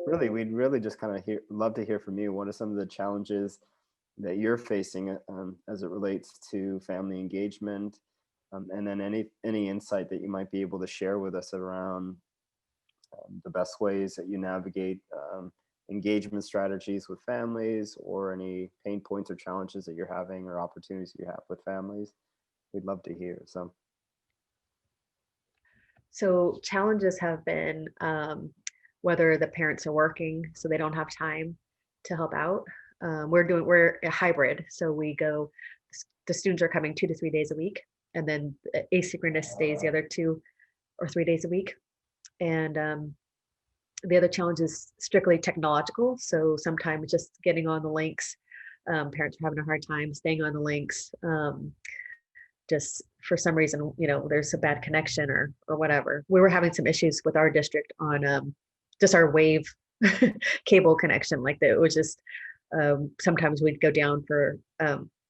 really, we'd really just kind of love to hear from you. What are some of the challenges that you're facing as it relates to family engagement? And then any insight that you might be able to share with us around the best ways that you navigate engagement strategies with families, or any pain points or challenges that you're having or opportunities you have with families. We'd love to hear. So, So challenges have been whether the parents are working, so they don't have time to help out. We're a hybrid, so the students are coming 2 to 3 days a week, and then asynchronous stays the other 2 or 3 days a week. And the other challenge is strictly technological. So sometimes just getting on the links, parents are having a hard time staying on the links. Just for some reason, there's a bad connection or whatever. We were having some issues with our district on just our wave cable connection. Like that, it was just sometimes we'd go down for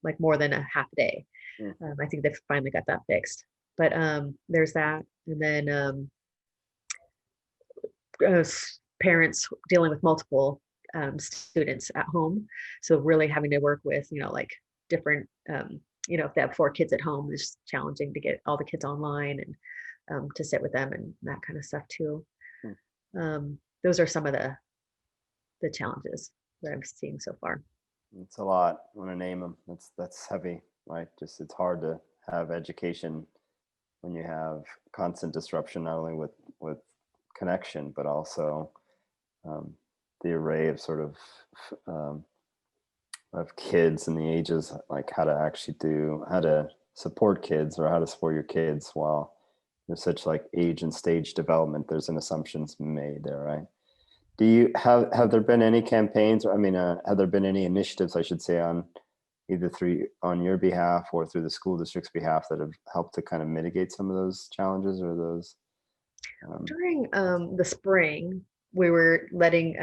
like more than a half a day. mm, I think they finally got that fixed. But there's that, and then uh, parents dealing with multiple students at home, so really having to work with like different if they have 4 kids at home, it's challenging to get all the kids online and to sit with them and that kind of stuff too. mm. Those are some of the challenges that I'm seeing so far. It's a lot. I want to name them. That's heavy, right? Just it's hard to have education when you have constant disruption, not only with connection, but also um, the array of sort um, of kids and the ages, like how to support kids, or how to support your kids while there's such like age and stage development. There's an assumptions made there, right? Do you have there been any campaigns, or I mean, have there been any initiatives, I should say, on either through on your behalf or through the school district's behalf, that have helped to kind of mitigate some of those challenges or those? Um, During the spring, we were letting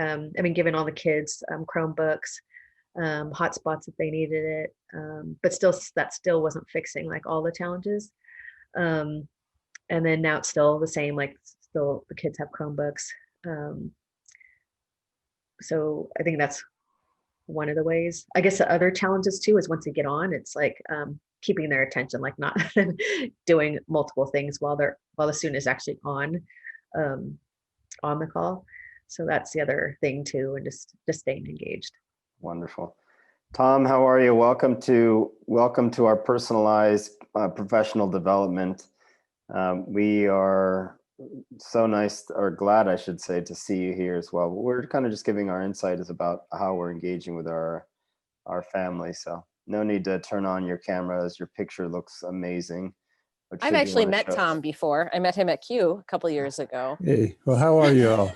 giving all the kids Chromebooks, hotspots if they needed it, but still that still wasn't fixing like all the challenges. um, and then now it's still the same, like still the kids have Chromebooks. um, so I think that's one of the ways. I guess the other challenges too is once they get on, it's like keeping their attention, like not doing multiple things while the student is actually um, on the call. So that's the other thing too, and just staying engaged. Wonderful. Tom, how are you? Welcome to our personalized professional development. We are so nice, or glad, I should say, to see you here as well. We're kind of just giving our insights about how we're engaging with our family. So no need to turn on your cameras. Your picture looks amazing. But I've should you actually want to met show us? Tom before. I met him at Q a couple years ago. Hey, well, how are you all?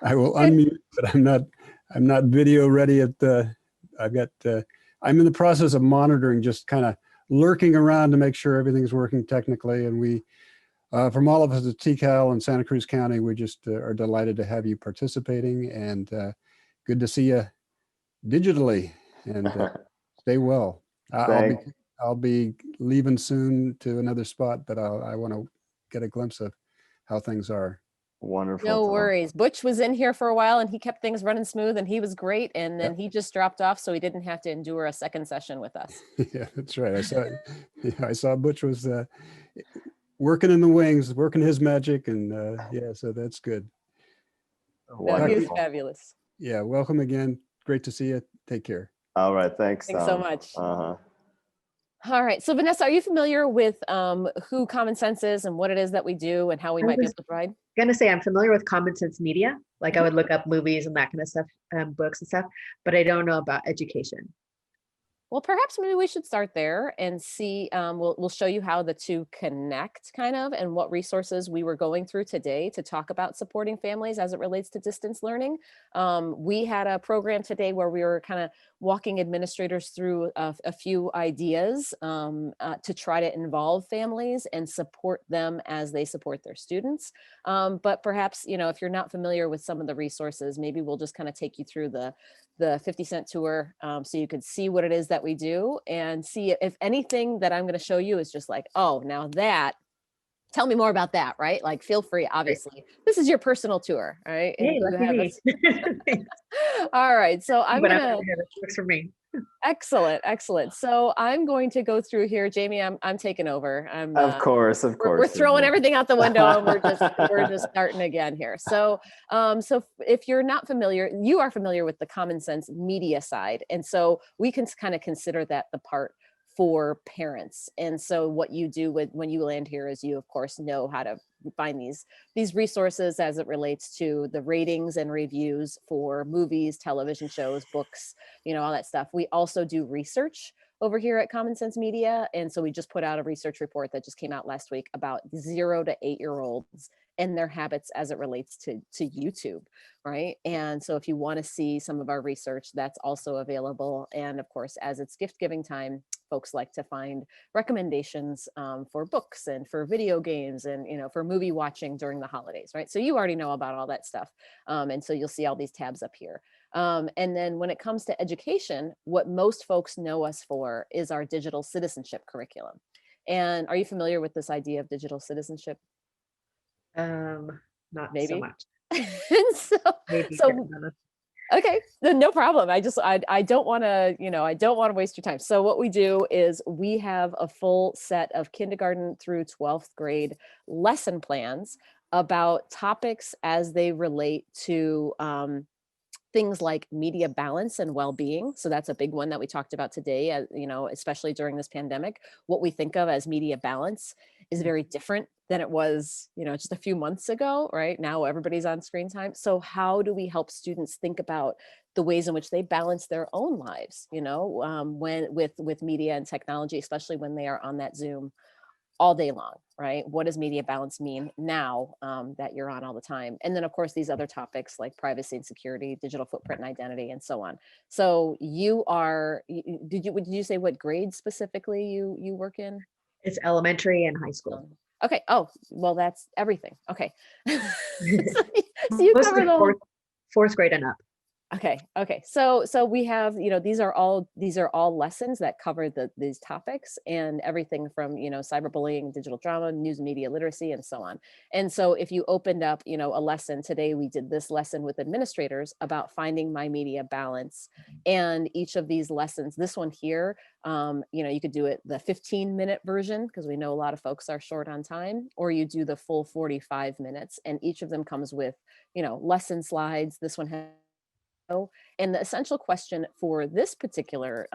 I will Good. unmute, but I'm not video ready at the, I've got, I'm in the process of monitoring, just kind of lurking around to make sure everything's working technically. And we, from all of us at TCAL and Santa Cruz County, we just are delighted to have you participating, and good to see you digitally, and stay well. Thank, I'll be leaving soon to another spot, but I want to get a glimpse of how things are. Wonderful, No Tom. worries. Butch was in here for a while and he kept things running smooth and he was great. And then Yep. he just dropped off so he didn't have to endure a second session with us. Yeah, that's right. I saw Butch was working in the wings, working his magic, and yeah, so that's good. No, he was Wonderful. fabulous. Yeah, welcome again. Great to see you. Take care. All right, thanks, Thanks so Tom. much. Uh-huh. All right. So Vanessa, are you familiar with who Common Sense is and what it is that we do and how we I might be was able to provide? gonna say I'm familiar with Common Sense Media. Like I would look up movies and that kind of stuff, books and stuff, but I don't know about education. Well, perhaps maybe we should start there and see. We'll show you how the two connect, kind of, and what resources we were going through today to talk about supporting families as it relates to distance learning. We had a program today where we were kind of walking administrators through a few ideas to try to involve families and support them as they support their students. But perhaps, if you're not familiar with some of the resources, maybe we'll just kind of take you through the 50-cent tour, so you could see what it is that we do and see if anything that I'm going to show you is just like, oh, now that tell me more about that, right? Like, feel free, obviously. This is your personal tour, right? And Hey, you lucky have me. all right. So I'm But I'm gonna over here. This works for me. excellent, excellent. So I'm going to go through here. Jamie, I'm taking over. I'm Of course, of we're course. throwing everything out the window and we're just starting again here. So if you're not familiar, you are familiar with the Common Sense Media side, and so we can kind of consider that the part for parents. And so what you do when you land here is you of course know how to find these resources as it relates to the ratings and reviews for movies, television shows, books, all that stuff. We also do research over here at Common Sense Media. And so we just put out a research report that just came out last week about 0 to 8-year-olds and their habits as it relates to YouTube, right? And so if you want to see some of our research, that's also available. And of course, as it's gift giving time, folks like to find recommendations for books and for video games and for movie watching during the holidays, right? So you already know about all that stuff. And so you'll see all these tabs up here. And then when it comes to education, what most folks know us for is our digital citizenship curriculum. And are you familiar with this idea of digital citizenship? Not so Maybe. much. so, Maybe. so okay, no problem. I don't want to, I don't want to waste your time. So what we do is we have a full set of kindergarten through 12th grade lesson plans about topics as they relate to things like media balance and well-being. So that's a big one that we talked about today, especially during this pandemic. What we think of as media balance is very different than it was, just a few months ago, right? Now everybody's on screen time. So how do we help students think about the ways in which they balance their own lives, when with media and technology, especially when they are on that Zoom all day long, right? What does media balance mean now that you're on all the time? And then of course, these other topics like privacy and security, digital footprint and identity, and so on. So did you say what grade specifically you work in? It's elementary and high school. Okay. Oh, well, that's everything. Okay. So you Most cover of the whole. fourth grade and up. Okay. So we have, these are all lessons that cover these topics and everything from, cyberbullying, digital drama, news media literacy, and so on. And so if you opened up, a lesson today, we did this lesson with administrators about finding my media balance. And each of these lessons, this one here, you could do it the 15-minute version because we know a lot of folks are short on time, or you do the full 45 minutes. And each of them comes with, lesson slides. This one has. And the essential question for this particular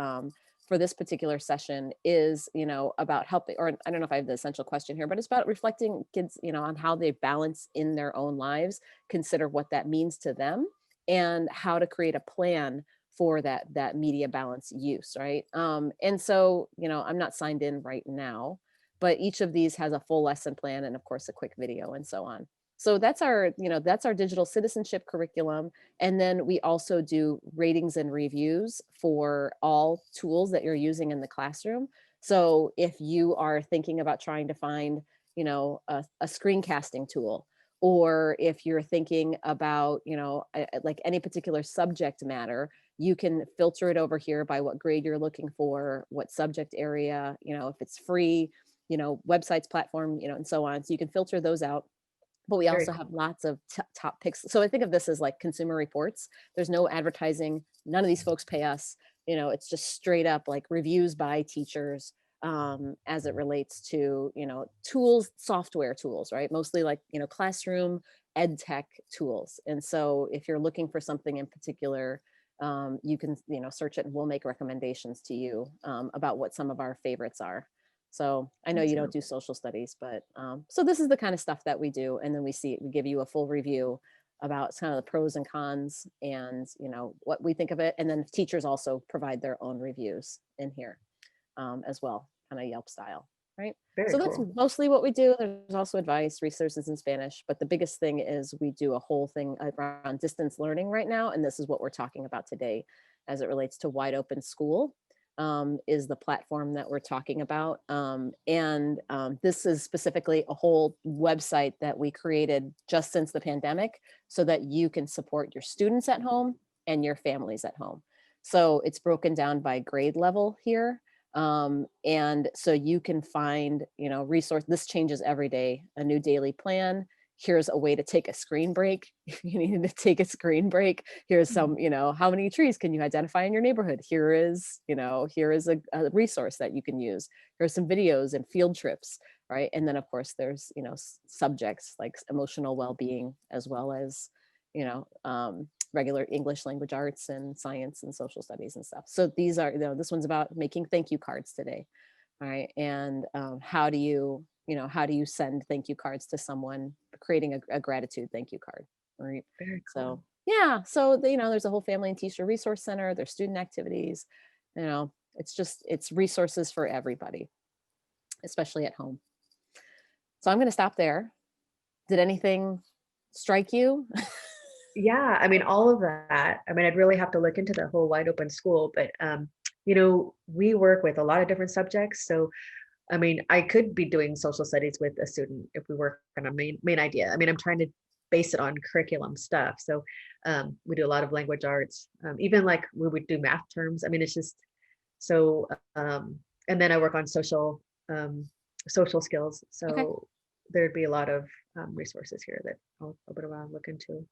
session is, about helping, or I don't know if I have the essential question here, but it's about reflecting kids, on how they balance in their own lives, consider what that means to them, and how to create a plan for that media balance use, right? And so, I'm not signed in right now, but each of these has a full lesson plan and of course a quick video and so on. So that's our digital citizenship curriculum. And then we also do ratings and reviews for all tools that you're using in the classroom. So if you are thinking about trying to find, a screencasting tool, or if you're thinking about, like any particular subject matter, you can filter it over here by what grade you're looking for, what subject area, if it's free, websites, platform, and so on. So you can filter those out. But we also have lots of top picks. So I think of this as like Consumer Reports. There's no advertising. None of these folks pay us. It's just straight up like reviews by teachers as it relates to, tools, software tools, right? Mostly like, classroom ed tech tools. And so if you're looking for something in particular, you can, search it and we'll make recommendations to you about what some of our favorites are. So I know you don't do social studies, but so this is the kind of stuff that we do. And then we give you a full review about kind of the pros and cons and, what we think of it. And then teachers also provide their own reviews in here as well, kind of Yelp style, right? So that's mostly what we do. There's also advice, resources in Spanish, but the biggest thing is we do a whole thing around distance learning right now. And this is what we're talking about today as it relates to Wide Open School. Is the platform that we're talking about. This is specifically a whole website that we created just since the pandemic so that you can support your students at home and your families at home. So it's broken down by grade level here. And so you can find, resource. This changes every day, a new daily plan. Here's a way to take a screen break. If you need to take a screen break, here's some, how many trees can you identify in your neighborhood? Here is a resource that you can use. Here's some videos and field trips, right? And then of course there's, subjects like emotional well-being, as well as, regular English language arts and science and social studies and stuff. So these are, this one's about making thank you cards today. All right. And how do you send thank you cards to someone, creating a gratitude thank you card. Right. Very So cool. yeah. So, there's a whole family and teacher resource center, there's student activities, it's resources for everybody, especially at home. So I'm going to stop there. Did anything strike you? Yeah, I mean, all of that. I mean, I'd really have to look into the whole wide open school, but we work with a lot of different subjects. So, I mean, I could be doing social studies with a student if we work on a main idea. I mean, I'm trying to base it on curriculum stuff. So, we do a lot of language arts, even like we would do math terms. I mean, it's just so. And then I work on social skills. So Okay. there'd be a lot of resources here that I'll look into.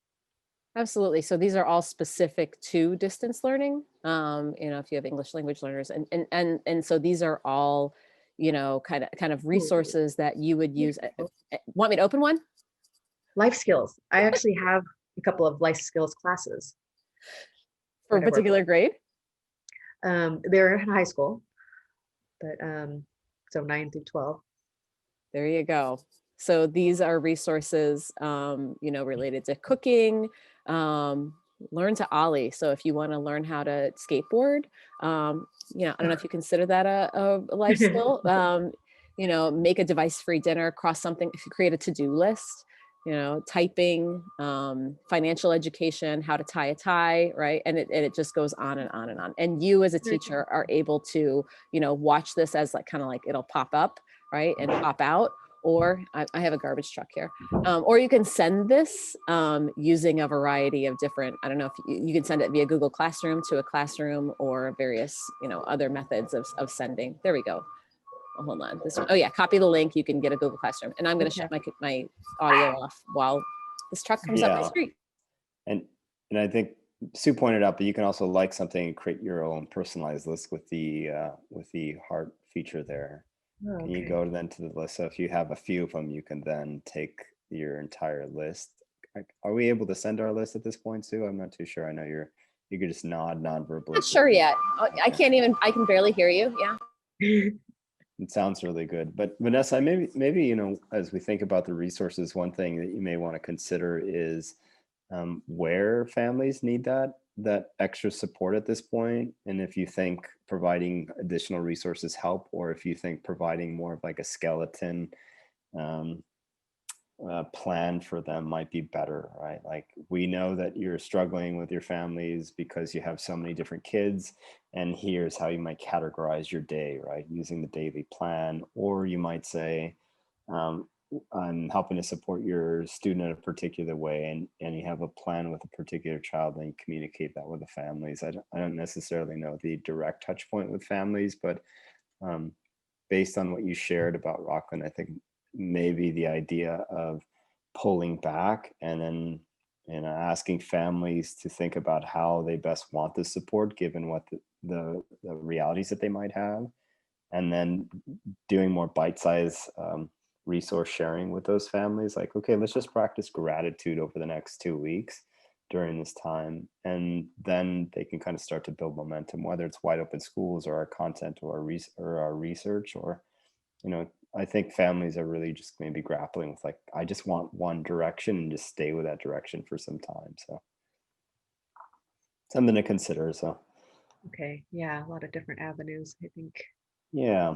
Absolutely. So these are all specific to distance learning. If you have English language learners, and so these are all, kind of resources that you would use. Want me to open one? Life skills. I actually have a couple of life skills classes For a that I work particular grade? with. They're in high school, but so 9 through 12. There you go. So these are resources, related to cooking, learn to Ollie. So if you want to learn how to skateboard, I don't know if you consider that a life skill, make a device-free dinner, cross something, if you create a to-do list, typing, financial education, how to tie a tie, right? And it just goes on and on and on. And you as a teacher are able to, watch this as kind of like it'll pop up, right? And pop out. Or I have a garbage truck here. Or you can send this using a variety of different, I don't know if you can send it via Google Classroom to a classroom, or various, other methods of sending. There we go. Oh, hold on. This one. Oh yeah, copy the link. You can get a Google Classroom. And I'm going to shut my audio off while this truck comes up my street. And I think Sue pointed out, but you can also like something and create your own personalized list with the heart feature there. Oh, Can you go then to the list? So if you have a few of them, you can then take your entire list. Are we able to send our list at this point, Sue? I'm not too sure. I know you could just nod non-verbally. Not sure yet. I can barely hear you. Yeah. It sounds really good. But Vanessa, maybe, as we think about the resources, one thing that you may want to consider is where families need that extra support at this point. And if you think providing additional resources help, or if you think providing more of like a skeleton plan for them might be better, right? Like, we know that you're struggling with your families because you have so many different kids, and here's how you might categorize your day, right? Using the daily plan. Or you might say, I'm helping to support your student in a particular way, and you have a plan with a particular child, and you communicate that with the families. I don't necessarily know the direct touch point with families, but based on what you shared about Rockland, I think maybe the idea of pulling back and then asking families to think about how they best want the support given what the realities that they might have, and then doing more bite-sized resource sharing with those families. Like, okay, let's just practice gratitude over the next 2 weeks during this time, and then they can kind of start to build momentum, whether it's wide open schools or our content or our research, or I think families are really just maybe grappling with, like, I just want one direction and just stay with that direction for some time. So something to consider. So Okay. Yeah, a lot of different avenues, I think. yeah,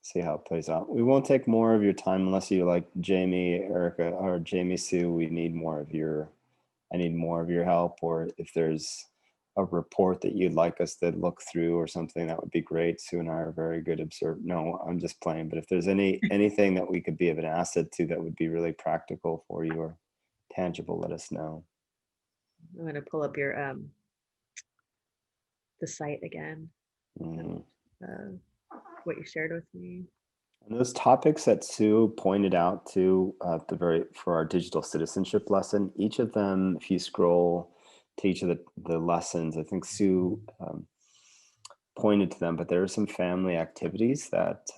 see how it plays out. We won't take more of your time unless you, like Jamie, Erica, or Jamie, Sue, I need more of your help, or if there's a report that you'd like us to look through or something, that would be great. Sue and I are very good observe. No, I'm just playing. But if there's anything that we could be of an asset to that would be really practical for you or tangible, let us know. I'm going to pull up your the site again. Mhm. what you shared with me. And those topics that Sue pointed out to for our digital citizenship lesson, each of them, if you scroll to each of the lessons, I think Sue pointed to them, but there are some family activities that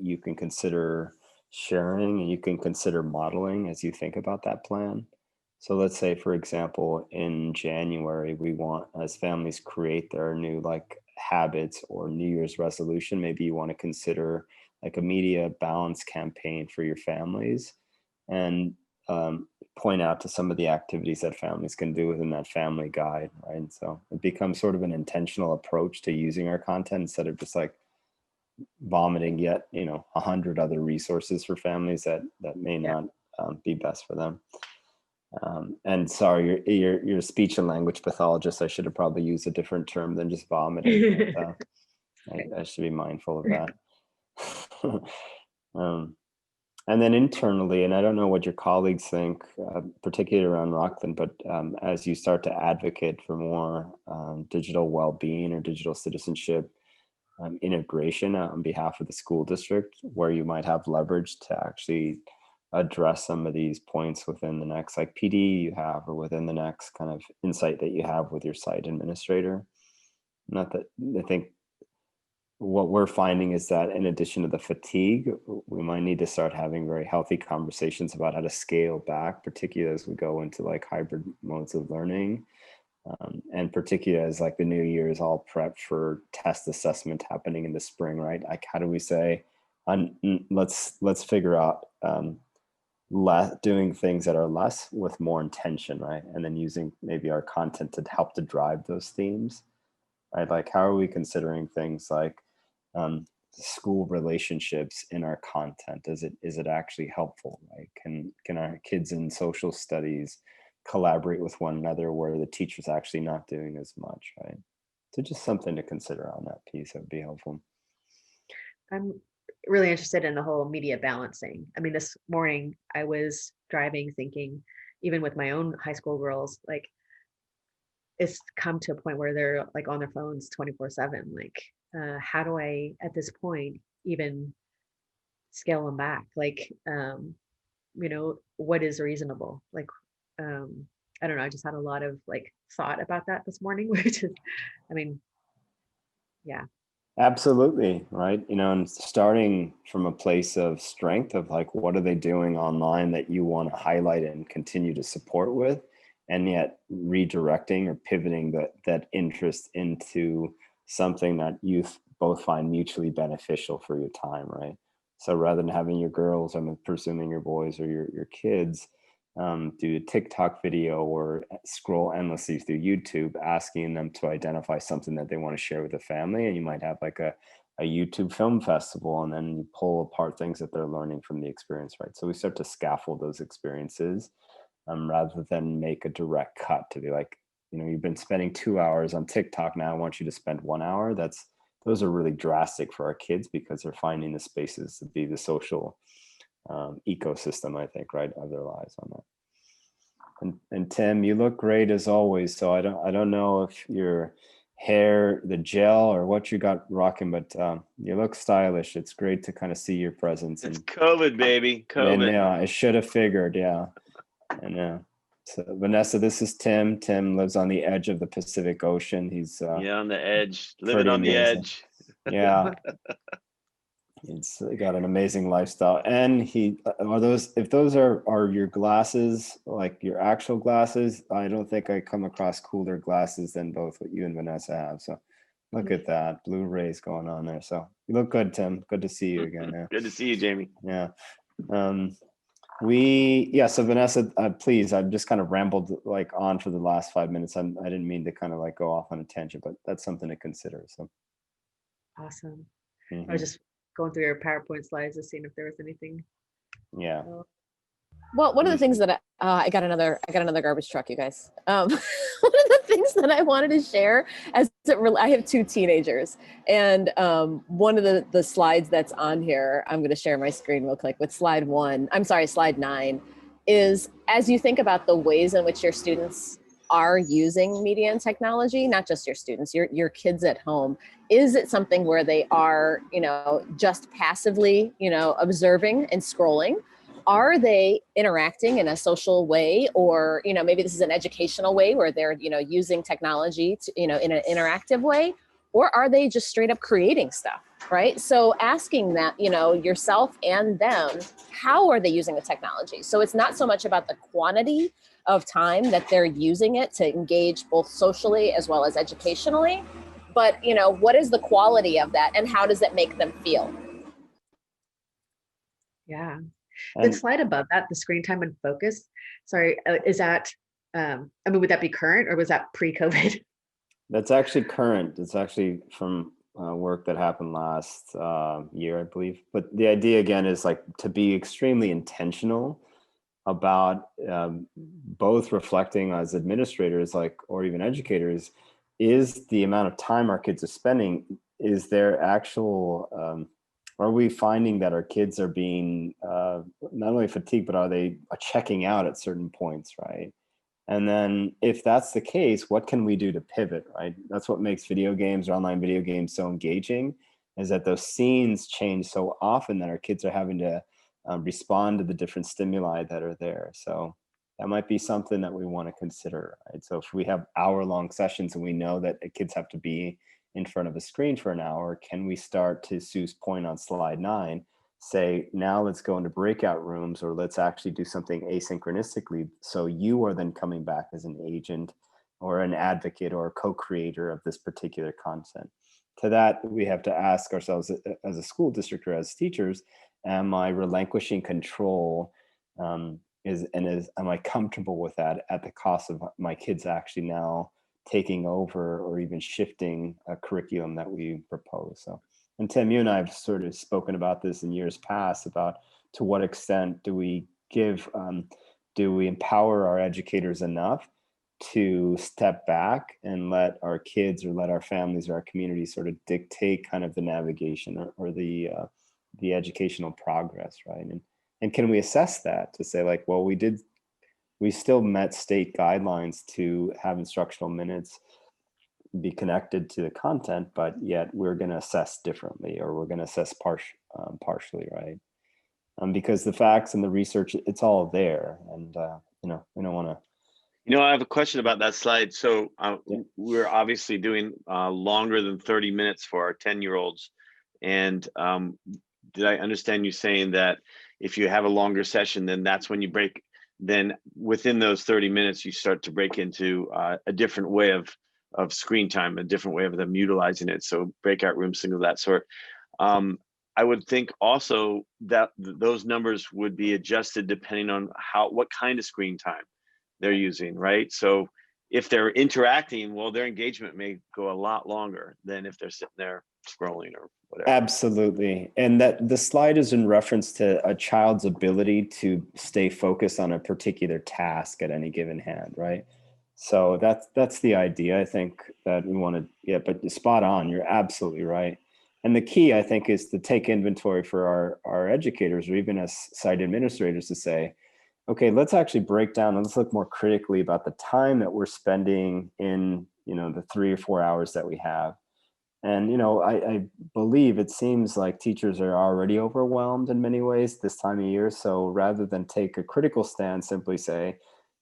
you can consider sharing and you can consider modeling as you think about that plan. So let's say, for example, in January, we want, as families create their new like habits or New Year's resolution, maybe you want to consider like a media balance campaign for your families and point out to some of the activities that families can do within that family guide, right? And so it becomes sort of an intentional approach to using our content instead of just like vomiting yet, 100 other resources for families that may not be best for them. And sorry, you're a speech and language pathologist. I should have probably used a different term than just vomiting. But, I should be mindful of that. And then internally, and I don't know what your colleagues think, particularly around Rockland, but as you start to advocate for more digital well-being or digital citizenship integration on behalf of the school district, where you might have leverage to actually address some of these points within the next like PD you have, or within the next kind of insight that you have with your site administrator. Not that I think what we're finding is that in addition to the fatigue, we might need to start having very healthy conversations about how to scale back, particularly as we go into like hybrid modes of learning. And particularly as like the new year is all prepped for test assessment happening in the spring, right? Like how do we say, let's figure out doing things that are less with more intention, right? And then using maybe our content to help to drive those themes, right? Like how are we considering things like school relationships in our content? Is it actually helpful? Right? Can our kids in social studies collaborate with one another where the teacher's actually not doing as much, right? So just something to consider on that piece that would be helpful. I'm really interested in the whole media balancing. I mean, this morning I was driving thinking, even with my own high school girls, like it's come to a point where they're like on their phones 24/7. Like, how do I, at this point, even scale them back? Like, what is reasonable? Like, I don't know. I just had a lot of like thought about that this morning, which is, I mean, yeah. Absolutely, right? And starting from a place of strength of like, what are they doing online that you want to highlight and continue to support with, and yet redirecting or pivoting that interest into something that you both find mutually beneficial for your time, right? So rather than having your girls, I'm presuming your boys or your kids, do a TikTok video or scroll endlessly through YouTube, asking them to identify something that they want to share with the family. And you might have like a YouTube film festival, and then you pull apart things that they're learning from the experience, right? So we start to scaffold those experiences rather than make a direct cut to be like, you've been spending 2 hours on TikTok, now I want you to spend 1 hour. Those are really drastic for our kids because they're finding the spaces to be the social ecosystem, I think, right, of their lives on that. And Tim, you look great as always. So I don't know if your hair, the gel, or what you got rocking, but you look stylish. It's great to kind of see your presence. It's COVID, baby. COVID. Yeah, I should have figured. Yeah, I know. So Vanessa, this is Tim. Tim lives on the edge of the Pacific Ocean. He's on the edge, living pretty on the amazing. edge. Yeah. He's got an amazing lifestyle. And if those are your glasses, like your actual glasses, I don't think I come across cooler glasses than both what you and Vanessa have. So look at that, blue rays going on there. So you look good, Tim. Good to see you again. Yeah. Good to see you, Jamie. Yeah. So Vanessa, please, I've just kind of rambled like on for the last 5 minutes. I didn't mean to kind of like go off on a tangent, but that's something to consider. So Awesome. mhm. I was just going through your PowerPoint slides and seeing if there was anything. Yeah. Well, one of the things that I got another garbage truck, you guys. One of the things that I wanted to share I have 2 teenagers, and one of the slides that's on here, I'm going to share my screen real quick with slide 9, is as you think about the ways in which your students are using media and technology, not just your students, your kids at home, is it something where they are, just passively, observing and scrolling? Are they interacting in a social way, or, maybe this is an educational way where they're, using technology to, in an interactive way, or are they just straight up creating stuff, right? So asking that, yourself and them, how are they using the technology? So it's not so much about the quantity of time that they're using it to engage both socially as well as educationally, but, what is the quality of that and how does it make them feel? Yeah. The And slide above that, the screen time and focus, sorry, is that, would that be current or was that pre-COVID? that's actually current. It's actually from work that happened last year, I believe. But the idea again is like to be extremely intentional about both reflecting as administrators, like, or even educators, is the amount of time our kids are spending, is there actual, are we finding that our kids are being not only fatigued, but are they checking out at certain points, right? And then if that's the case, what can we do to pivot, right? That's what makes video games or online video games so engaging, is that those scenes change so often that our kids are having to respond to the different stimuli that are there. So that might be something that we want to consider, right? So if we have hour-long sessions and we know that the kids have to be in front of a screen for an hour, can we start, to Sue's point on slide 9, say, now let's go into breakout rooms, or let's actually do something asynchronistically. So you are then coming back as an agent or an advocate or a co-creator of this particular content. To that, we have to ask ourselves as a school district or as teachers, am I relinquishing control? Am I comfortable with that at the cost of my kids actually now taking over or even shifting a curriculum that we propose? So, and Tim, you and I have sort of spoken about this in years past, about to what extent do we empower our educators enough to step back and let our kids or let our families or our community sort of dictate kind of the navigation or the educational progress, right? And can we assess that to say, like, well, we still met state guidelines to have instructional minutes be connected to the content, but yet we're going to assess differently, or we're going to assess partially, right? Because the facts and the research, it's all there, and we don't want to. I have a question about that slide. So Yeah. we're obviously doing longer than 30 minutes for our 10-year-olds. And did I understand you saying that if you have a longer session, then that's when you break, then within those 30 minutes, you start to break into a different way of screen time, a different way of them utilizing it. So breakout rooms, things of that sort. I would think also that those numbers would be adjusted depending on what kind of screen time they're using, right? So if they're interacting, well, their engagement may go a lot longer than if they're sitting there scrolling or whatever. Absolutely. And that the slide is in reference to a child's ability to stay focused on a particular task at any given hand, right? So that's the idea, I think, that we want to, yeah, but spot on, you're absolutely right. And the key, I think, is to take inventory for our educators, or even as site administrators, to say, okay, let's actually break down and let's look more critically about the time that we're spending in, the 3 or 4 hours that we have. And, I believe it seems like teachers are already overwhelmed in many ways this time of year. So rather than take a critical stand, simply say,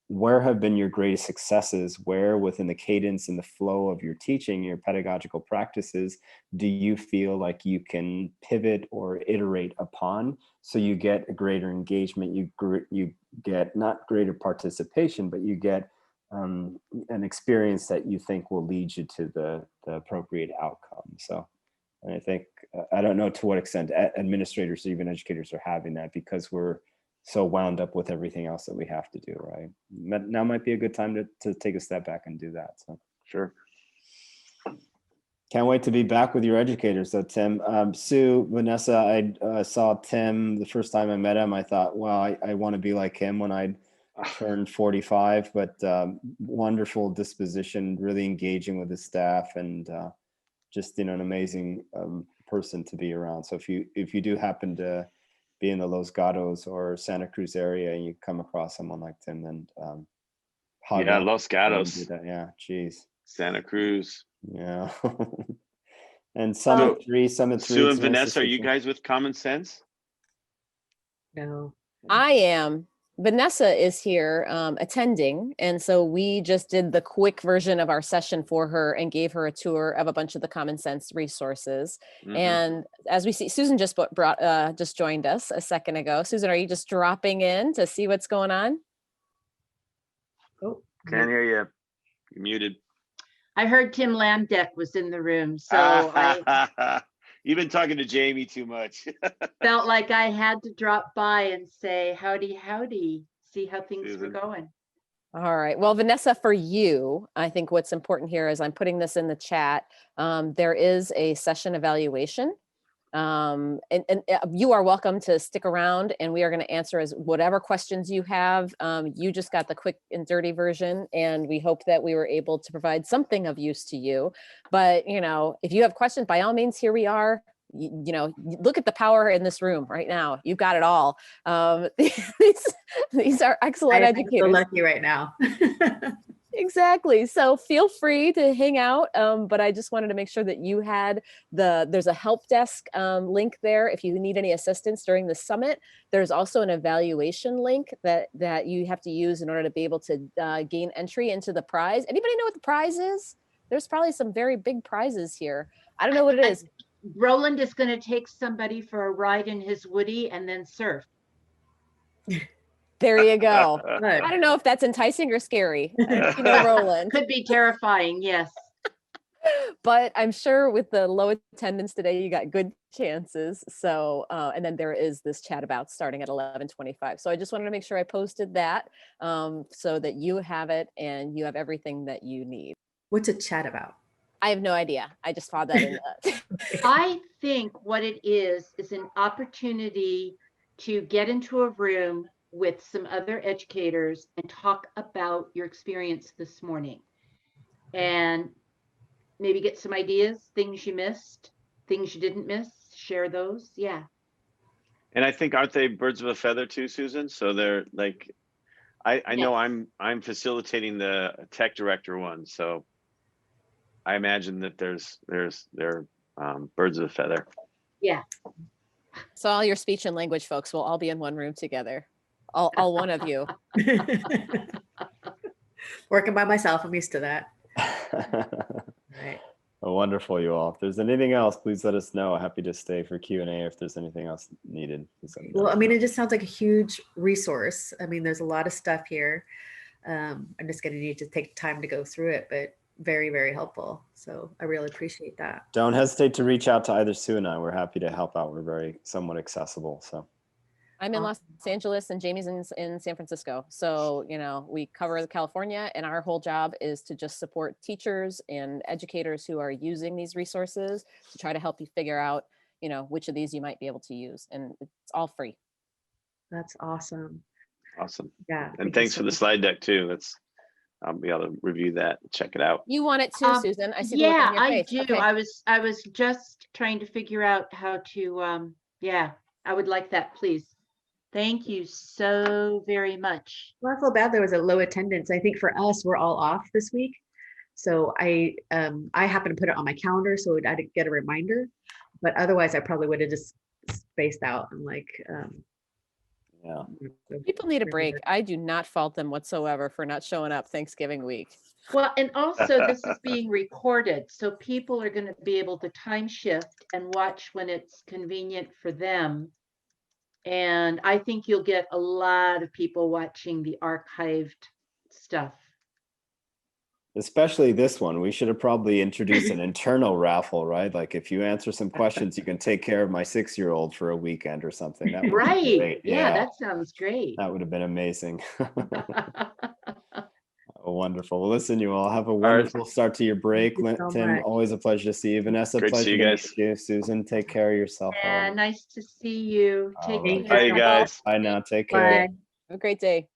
where have been your greatest successes? Where within the cadence and the flow of your teaching, your pedagogical practices, do you feel like you can pivot or iterate upon, so you get a greater engagement, you get not greater participation, but you get an experience that you think will lead you to the appropriate outcome. So, and I think, I don't know to what extent administrators or even educators are having that, because we're so wound up with everything else that we have to do, right? Now might be a good time to take a step back and do that. So Sure. can't wait to be back with your educators though, Tim. Sue, Vanessa, I saw Tim the first time I met him. I thought, wow, I want to be like him when I turned 45, but wonderful disposition, really engaging with his staff, and just an amazing person to be around. So if you do happen to be in the Los Gatos or Santa Cruz area and you come across someone like Tim, then hug Yeah, up Los and do Gatos, that. Yeah, geez. Santa Cruz. Yeah. And So, Summit 3. Sue it's and nice to Vanessa, are see you guys with Common Sense? No. I am. Vanessa is here attending. And so we just did the quick version of our session for her and gave her a tour of a bunch of the Common Sense resources. Mhm. And as we see, Susan just just joined us a second ago. Susan, are you just dropping in to see what's going on? Oh, Can't hear you. You're muted. I heard Tim Landeck was in the room, so I You've been talking to Jamie too much. felt like I had to drop by and say howdy, howdy, see how things were Susan. going. All right. Well, Vanessa, for you, I think what's important here is I'm putting this in the chat. There is a session evaluation. And you are welcome to stick around, and we are going to answer as whatever questions you have. You just got the quick and dirty version, and we hope that we were able to provide something of use to you. But, you know, if you have questions, by all means, here we are. Look at the power in this room right now. You've got it all. These are excellent I'm so educators. lucky right now. Exactly. So feel free to hang out. But I just wanted to make sure that you had there's a help desk link there if you need any assistance during the summit. There's also an evaluation link that you have to use in order to be able to gain entry into the prize. Anybody know what the prize is? There's probably some very big prizes here. I don't know what it is. Roland is going to take somebody for a ride in his Woody and then surf. There you go. Good. I don't know if that's enticing or scary. Roland. Could be terrifying, yes. But I'm sure with the low attendance today, you got good chances. So, and then there is this chat about starting at 11:25. So I just wanted to make sure I posted that so that you have it and you have everything that you need. What's a chat about? I have no idea. I just found that in the I think what it is an opportunity to get into a room with some other educators and talk about your experience this morning. And maybe get some ideas, things you missed, things you didn't miss, share those. Yeah. And I think, aren't they birds of a feather too, Susan? So they're like, I know I'm facilitating the tech director one. So I imagine that they're birds of a feather. Yeah. So all your speech and language folks will all be in one room together. All one of you. Working by myself, I'm used to that. Right. Oh, wonderful, you all. If there's anything else, please let us know. Happy to stay for Q&A if there's anything else needed. please let me know. Well, I mean, it just sounds like a huge resource. I mean, there's a lot of stuff here. I'm just going to need to take time to go through it, but very, very helpful. So I really appreciate that. Don't hesitate to reach out to either Sue and I. We're happy to help out. We're very somewhat accessible. So I'm in Los Angeles and Jamie's in San Francisco. So, we cover California, and our whole job is to just support teachers and educators who are using these resources to try to help you figure out, which of these you might be able to use. And it's all free. That's awesome. Awesome. Yeah. And thanks for the slide deck too. I'll be able to review that, check it out. You want it too, Susan? I see the look Yeah, on your I face. do. Okay. I was just trying to figure out how to, yeah, I would like that, please. Thank you so very much. Well, I feel bad there was a low attendance. I think for us, we're all off this week. So I happen to put it on my calendar so I'd get a reminder, but otherwise I probably would have just spaced out and yeah. People need a break. I do not fault them whatsoever for not showing up Thanksgiving week. Well, and also this is being recorded, so people are going to be able to time shift and watch when it's convenient for them. And I think you'll get a lot of people watching the archived stuff. Especially this one. We should have probably introduced an internal raffle, right? Like if you answer some questions, you can take care of my 6-year-old for a weekend or something. That would be Right. great. Yeah, that sounds great. That would have been amazing. Oh, wonderful. Well, listen, you all have a right. wonderful start to your break. Thank you so Tim, much. always a pleasure to see you. Vanessa, Great to pleasure see you to guys. meet you. Susan, take care of yourself. Yeah, nice to see you. All Take right. care. Bye, you guys. Bye now. Take care. Bye. Have a great day.